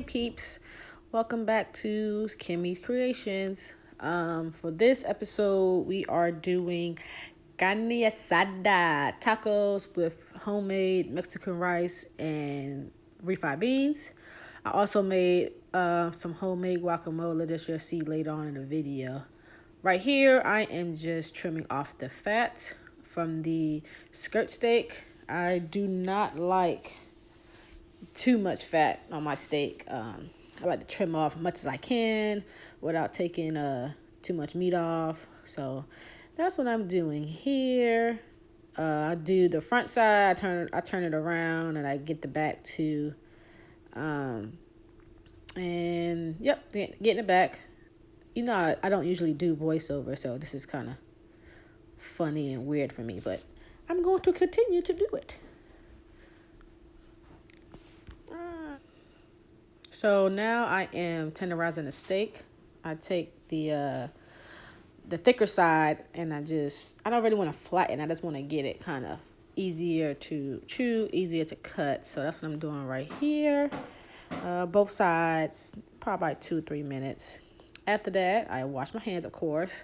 Hey peeps, welcome back to Kimmy's Creations. For this episode, we are doing Carne Asada tacos with homemade Mexican rice and refried beans. I also made some homemade guacamole that you'll see later on in the video. Right here, I am just trimming off the fat from the skirt steak. I do not like too much fat on my steak. I like to trim off as much as I can without taking too much meat off. So that's what I'm doing here. I do the front side, I turn it around, and I get the back too. And yep, getting it back. You know, I don't usually do voiceover, so this is kind of funny and weird for me, but I'm going to continue to do it. So now I am tenderizing the steak. I take the thicker side, and I don't really want to flatten. I just want to get it kind of easier to chew, easier to cut. So that's what I'm doing right here. Both sides, probably like 2-3 minutes. After that, I wash my hands, of course.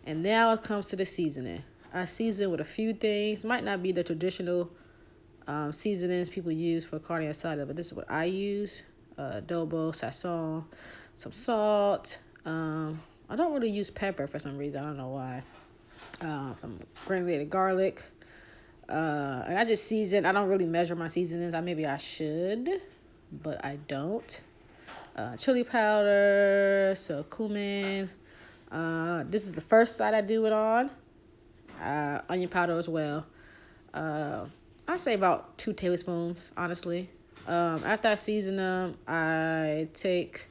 And now it comes to the seasoning. I season with a few things. Might not be the traditional seasonings people use for carne asada, but this is what I use. Adobo, sazon, some salt. I don't really use pepper for some reason. I don't know why. Some granulated garlic. And I just season. I don't really measure my seasonings. Maybe I should, but I don't. Chili powder, so cumin. This is the first side I do it on. Onion powder as well. I say about 2 tablespoons, honestly. After I season them, I take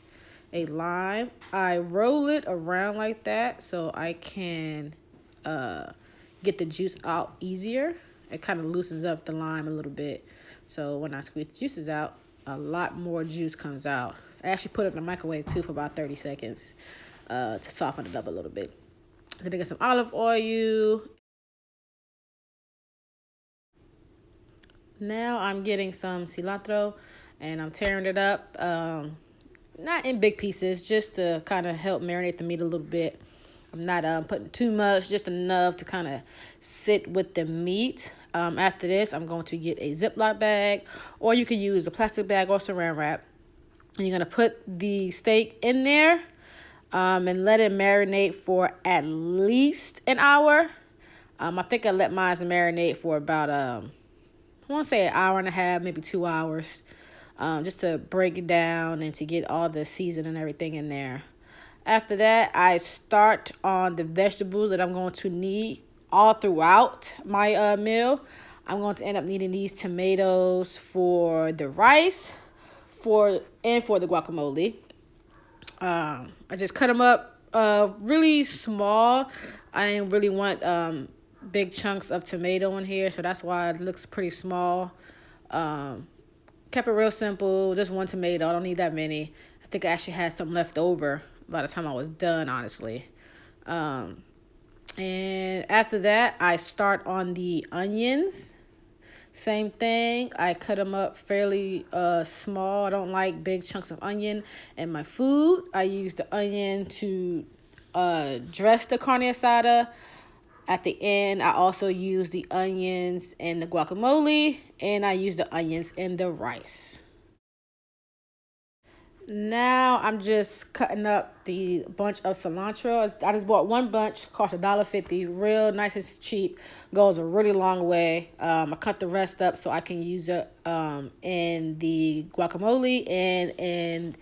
a lime. I roll it around like that so I can get the juice out easier. It kind of loosens up the lime a little bit. So when I squeeze the juices out, a lot more juice comes out. I actually put it in the microwave too for about 30 seconds to soften it up a little bit. Then I get some olive oil. Now I'm getting some cilantro, and I'm tearing it up, not in big pieces, just to kind of help marinate the meat a little bit. I'm not putting too much, just enough to kind of sit with the meat. After this, I'm going to get a Ziploc bag, or you could use a plastic bag or saran wrap. And you're going to put the steak in there and let it marinate for at least an hour. I think I let mine marinate for about I want to say an hour and a half, maybe 2 hours, just to break it down and to get all the seasoning and everything in there. After that, I start on the vegetables that I'm going to need all throughout my meal. I'm going to end up needing these tomatoes for the rice and for the guacamole. I just cut them up really small. I didn't really want big chunks of tomato in here, so that's why it looks pretty small. Kept it real simple, just 1 tomato. I don't need that many. I think I actually had some left over by the time I was done, honestly. And after that, I start on the onions. Same thing. I cut them up fairly small. I don't like big chunks of onion in my food. I use the onion to dress the carne asada. At the end, I also use the onions in the guacamole, and I use the onions in the rice. Now I'm just cutting up the bunch of cilantro. I just bought 1 bunch, cost $1.50, real nice and cheap, goes a really long way. I cut the rest up so I can use it in the guacamole and in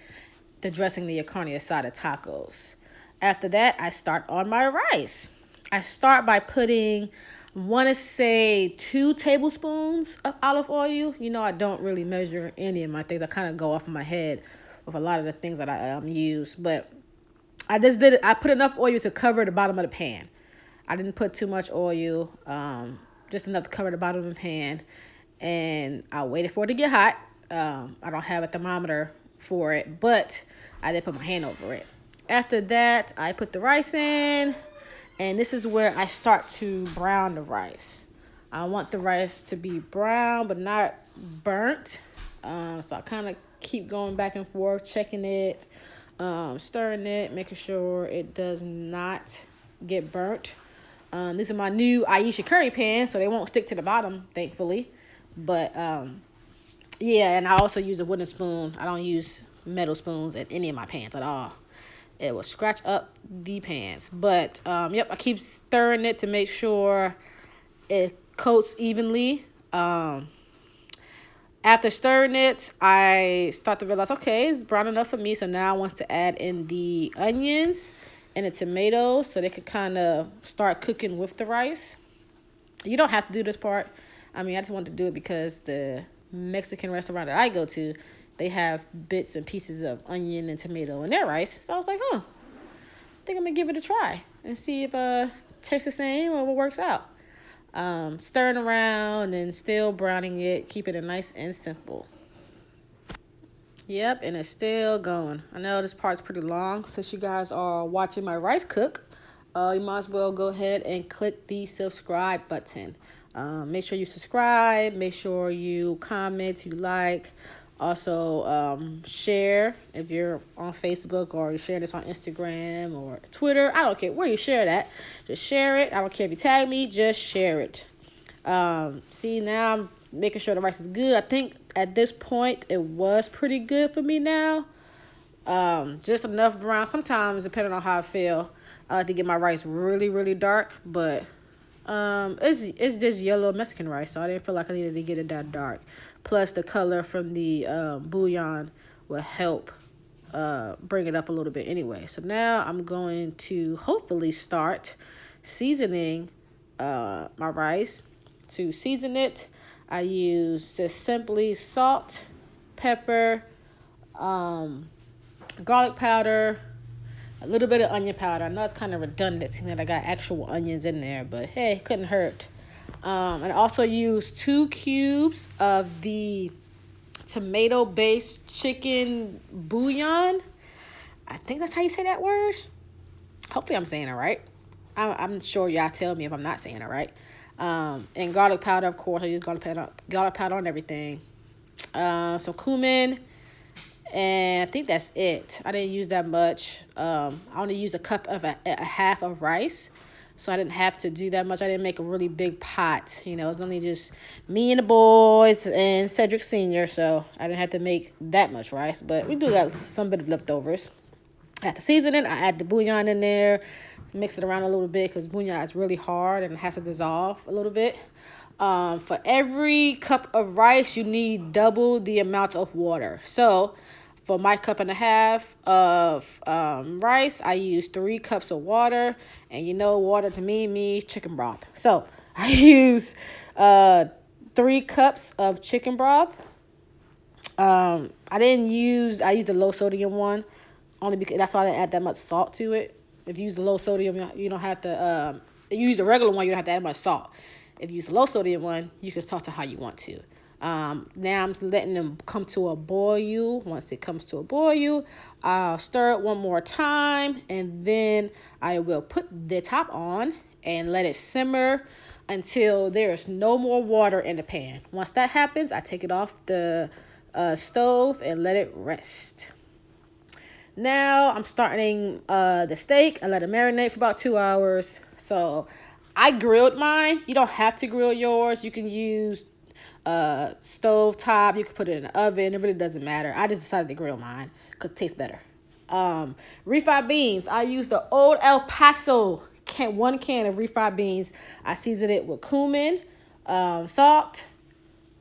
the dressing the carne asada tacos. After that, I start on my rice. I start by putting, I want to say 2 tablespoons of olive oil. You know, I don't really measure any of my things. I kind of go off in my head with a lot of the things that I use. But I just did it. I put enough oil to cover the bottom of the pan. I didn't put too much oil, just enough to cover the bottom of the pan. And I waited for it to get hot. I don't have a thermometer for it, but I did put my hand over it. After that, I put the rice in. And this is where I start to brown the rice. I want the rice to be brown but not burnt. So I kind of keep going back and forth, checking it, stirring it, making sure it does not get burnt. These are my new Aisha curry pans, so they won't stick to the bottom, thankfully. But yeah, and I also use a wooden spoon. I don't use metal spoons in any of my pans at all. It will scratch up the pans. But yep, I keep stirring it to make sure it coats evenly. After stirring it, I start to realize, okay, it's brown enough for me. So now I want to add in the onions and the tomatoes so they could kind of start cooking with the rice. You don't have to do this part. I mean, I just wanted to do it because the Mexican restaurant that I go to, they have bits and pieces of onion and tomato in their rice. So I was like, I think I'm going to give it a try and see if it tastes the same or what works out. Stirring around and still browning it, keeping it nice and simple. Yep, and it's still going. I know this part's pretty long. Since you guys are watching my rice cook, you might as well go ahead and click the subscribe button. Make sure you subscribe. Make sure you comment, you like. Also, share if you're on Facebook or you're sharing this on Instagram or Twitter. I don't care where you share that. Just share it. I don't care if you tag me. Just share it. See, now I'm making sure the rice is good. I think at this point it was pretty good for me now. Just enough brown. Sometimes, depending on how I feel, I like to get my rice really, really dark. But it's just yellow Mexican rice, so I didn't feel like I needed to get it that dark. Plus, the color from the bouillon will help bring it up a little bit anyway. So now I'm going to hopefully start seasoning my rice. To season it, I use just simply salt, pepper, garlic powder, a little bit of onion powder. I know it's kind of redundant seeing that I got actual onions in there, but hey, couldn't hurt. And I also use 2 cubes of the tomato-based chicken bouillon. I think that's how you say that word. Hopefully I'm saying it right. I'm sure y'all tell me if I'm not saying it right. And garlic powder, of course. I use garlic powder on everything. Some cumin. And I think that's it. I didn't use that much. I only used a cup of a half of rice. So I didn't have to do that much. I didn't make a really big pot. You know, it was only just me and the boys and Cedric Sr. So I didn't have to make that much rice. But we do got some bit of leftovers. After seasoning, I add the bouillon in there. Mix it around a little bit because bouillon is really hard and it has to dissolve a little bit. For every cup of rice, you need double the amount of water. So for my cup and a half of rice, I use 3 cups of water. And you know, water to me means chicken broth. So I use 3 cups of chicken broth. I used the low sodium one only because that's why I didn't add that much salt to it. If you use the low sodium, you don't have to. If you use the regular one, you don't have to add much salt. If you use the low sodium one, you can salt it how you want to. Now I'm letting them come to a boil. Once it comes to a boil, I'll stir it one more time, and then I will put the top on and let it simmer until there's no more water in the pan. Once that happens, I take it off the stove and let it rest. Now I'm starting the steak. I let it marinate for about 2 hours. So I grilled mine. You don't have to grill yours. You can use stove top. You can put it in the oven. It really doesn't matter. I just decided to grill mine because it tastes better. Refried beans. I use the old El Paso 1 can of refried beans. I season it with cumin, salt,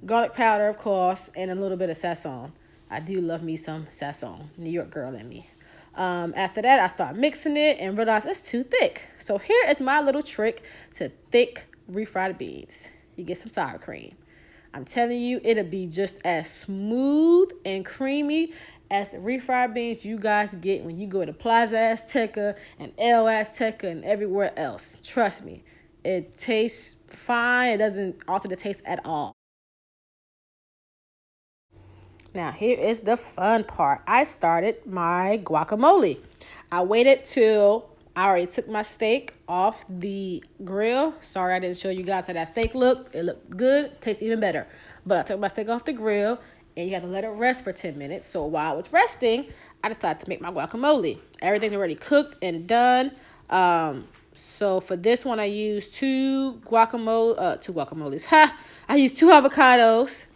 garlic powder, of course, and a little bit of sazon. I do love me some sazon. New York girl in me. After that, I start mixing it and realize it's too thick. So here is my little trick to thick refried beans. You get some sour cream. I'm telling you, it'll be just as smooth and creamy as the refried beans you guys get when you go to Plaza Azteca and El Azteca and everywhere else. Trust me, it tastes fine. It doesn't alter the taste at all. Now, here is the fun part. I started my guacamole. I waited till I already took my steak off the grill. Sorry I didn't show you guys how that steak looked. It looked good. Tastes even better. But I took my steak off the grill and you have to let it rest for 10 minutes. So while it's resting, I decided to make my guacamole. Everything's already cooked and done. So for this one, I used two guacamoles. I used 2 avocados.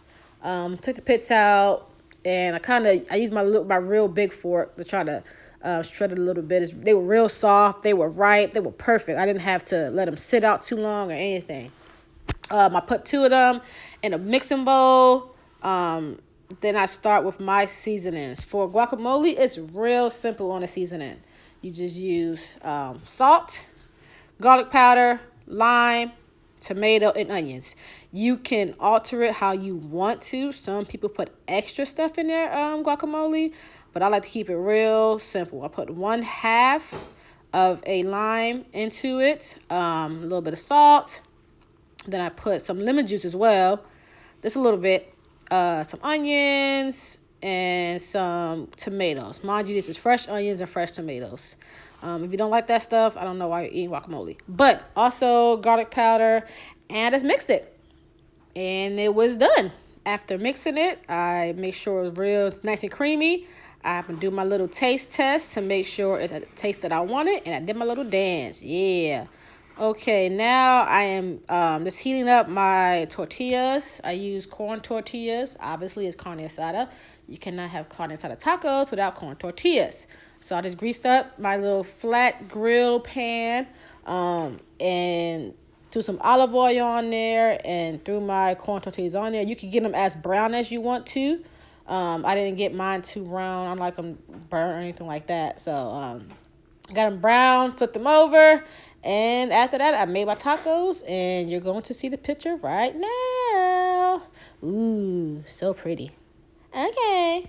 Took the pits out, and I used my real big fork to try to shred it a little bit. They were real soft. They were ripe. They were perfect. I didn't have to let them sit out too long or anything. I put 2 of them in a mixing bowl. Then I start with my seasonings. For guacamole, it's real simple on the seasoning. You just use salt, garlic powder, lime, tomato, and onions. You can alter it how you want to. Some people put extra stuff in their guacamole, but I like to keep it real simple. I put 1/2 of a lime into it, a little bit of salt. Then I put some lemon juice as well, just a little bit, some onions, and some tomatoes. Mind you, this is fresh onions and fresh tomatoes. If you don't like that stuff, I don't know why you're eating guacamole. But also garlic powder, and I just mixed it. And it was done. After mixing it, I make sure it's real nice and creamy. I can do my little taste test to make sure it's a taste that I wanted, and I did my little dance. Yeah. Okay, now I am just heating up my tortillas. I use corn tortillas. Obviously, it's carne asada. You cannot have carne asada tacos without corn tortillas. So I just greased up my little flat grill pan and threw some olive oil on there and threw my corn tortillas on there. You can get them as brown as you want to. I didn't get mine too brown. I don't like them burnt or anything like that. So got them brown, flipped them over, and after that, I made my tacos, and you're going to see the picture right now. Ooh, so pretty. Okay.